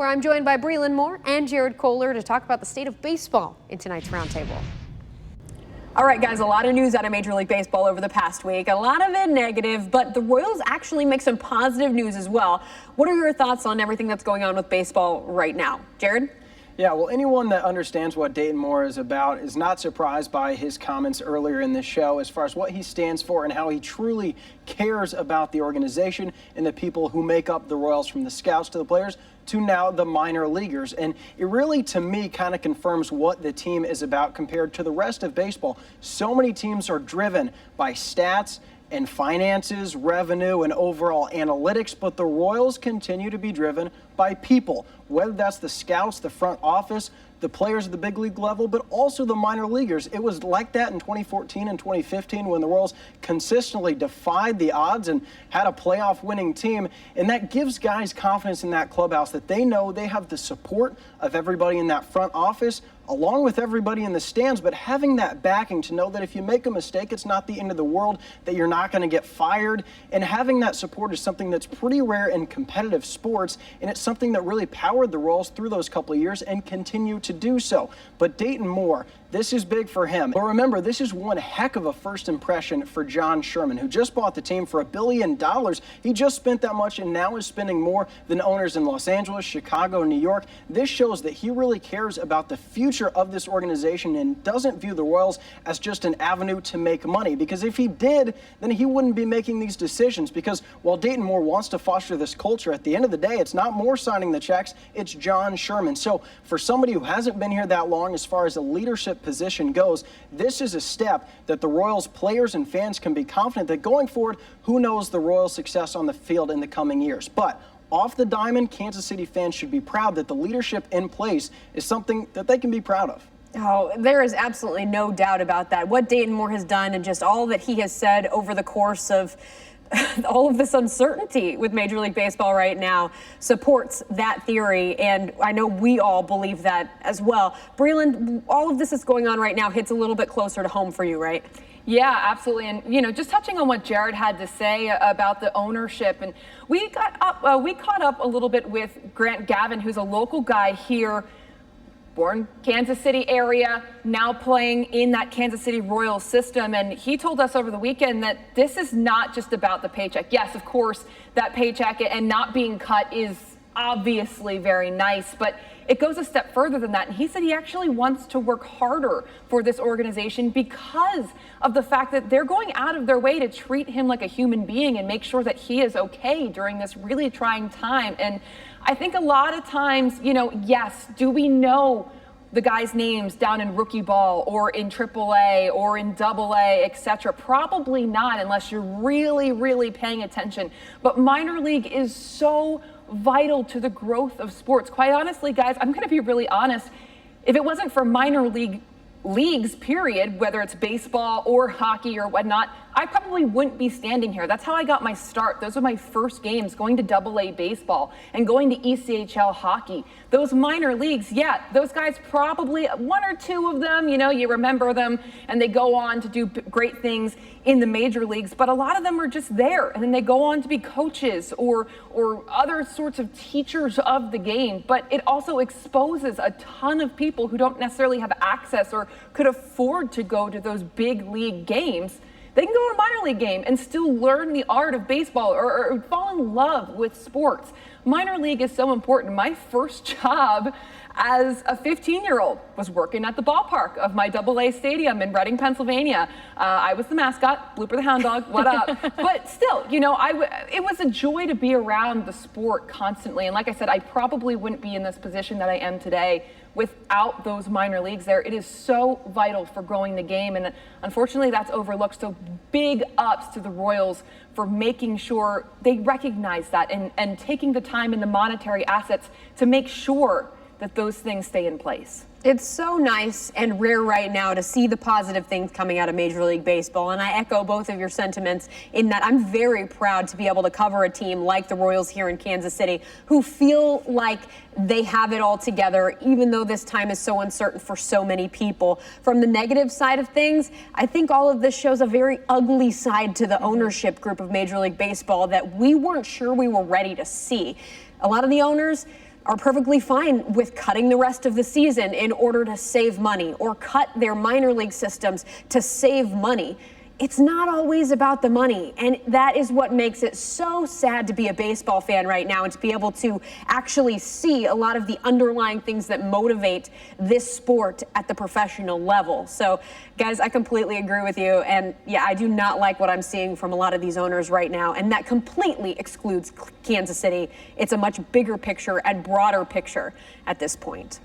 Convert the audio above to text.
Where I'm joined by Breland Moore and Jared Kohler to talk about the state of baseball in tonight's Roundtable. All right, guys, a lot of news out of Major League Baseball over the past week. A lot of it negative, but the Royals actually make some positive news as well. What are your thoughts on everything that's going on with baseball right now? Jared? Yeah, well, anyone that understands what Dayton Moore is about is not surprised by his comments earlier in this show as far as what he stands for and how he truly cares about the organization and the people who make up the Royals, from the scouts to the players to now the minor leaguers. And it really, to me, kind of confirms what the team is about compared to the rest of baseball. So many teams are driven by stats and finances, revenue, and overall analytics, but the Royals continue to be driven by people, whether that's the scouts, the front office, the players at the big league level, but also the minor leaguers. It was like that in 2014 and 2015 when the Royals consistently defied the odds and had a playoff winning team, and that gives guys confidence in that clubhouse that they know they have the support of everybody in that front office, along with everybody in the stands, but having that backing to know that if you make a mistake, it's not the end of the world, that you're not going to get fired. And having that support is something that's pretty rare in competitive sports, and it's something that really powered the Royals through those couple of years and continue to do so. But Dayton Moore, this is big for him. But remember, this is one heck of a first impression for John Sherman, who just bought the team for $1 billion. He just spent that much and now is spending more than owners in Los Angeles, Chicago, and New York. This shows that he really cares about the future of this organization and doesn't view the Royals as just an avenue to make money. Because if he did, then he wouldn't be making these decisions. Because while Dayton Moore wants to foster this culture, at the end of the day, it's not Moore signing the checks, it's John Sherman. So for somebody who hasn't been here that long as far as a leadership position goes, this is a step that the Royals players and fans can be confident that going forward, who knows the Royals' success on the field in the coming years. But off the diamond, Kansas City fans should be proud that the leadership in place is something that they can be proud of. Oh, there is absolutely no doubt about that. What Dayton Moore has done and just all that he has said over the course of all of this uncertainty with Major League Baseball right now supports that theory, and I know we all believe that as well. Breland, all of this is going on right now hits a little bit closer to home for you, right? Yeah, absolutely. And, you know, just touching on what Jared had to say about the ownership, and we caught up a little bit with Grant Gavin, who's a local guy here, born Kansas City area, now playing in that Kansas City Royals system. And he told us over the weekend that this is not just about the paycheck. Yes, of course, that paycheck and not being cut is obviously very nice, but it goes a step further than that. And he said he actually wants to work harder for this organization because of the fact that they're going out of their way to treat him like a human being and make sure that he is okay during this really trying time. And I think a lot of times, you know, yes, do we know the guys' names down in rookie ball or in AAA or in AA, etc.? Probably not, unless you're really, really paying attention. But minor league is so vital to the growth of sports. Quite honestly, guys, I'm going to be really honest. If it wasn't for minor leagues, period, whether it's baseball or hockey or whatnot, I probably wouldn't be standing here. That's how I got my start. Those are my first games, going to AA baseball and going to ECHL hockey. Those minor leagues, yeah, those guys probably, one or two of them, you know, you remember them and they go on to do great things in the major leagues, but a lot of them are just there and then they go on to be coaches or other sorts of teachers of the game. But it also exposes a ton of people who don't necessarily have access or could afford to go to those big league games. They can go to a minor league game and still learn the art of baseball or fall in love with sports. Minor league is so important. My first job as a 15-year-old was working at the ballpark of my AA stadium in Reading, Pennsylvania. I was the mascot, Blooper the Hound Dog, what up? But still, you know, it was a joy to be around the sport constantly. And like I said, I probably wouldn't be in this position that I am today without those minor leagues there. It is so vital for growing the game, and unfortunately that's overlooked. So big ups to the Royals for making sure they recognize that and taking the time and the monetary assets to make sure that those things stay in place. It's so nice and rare right now to see the positive things coming out of Major League Baseball, and I echo both of your sentiments in that I'm very proud to be able to cover a team like the Royals here in Kansas City who feel like they have it all together, even though this time is so uncertain for so many people. From the negative side of things, I think all of this shows a very ugly side to the ownership group of Major League Baseball that we weren't sure we were ready to see. A lot of the owners are perfectly fine with cutting the rest of the season in order to save money, or cut their minor league systems to save money. It's not always about the money, and that is what makes it so sad to be a baseball fan right now, and to be able to actually see a lot of the underlying things that motivate this sport at the professional level. So, guys, I completely agree with you, and yeah, I do not like what I'm seeing from a lot of these owners right now, and that completely excludes Kansas City. It's a much bigger picture and broader picture at this point.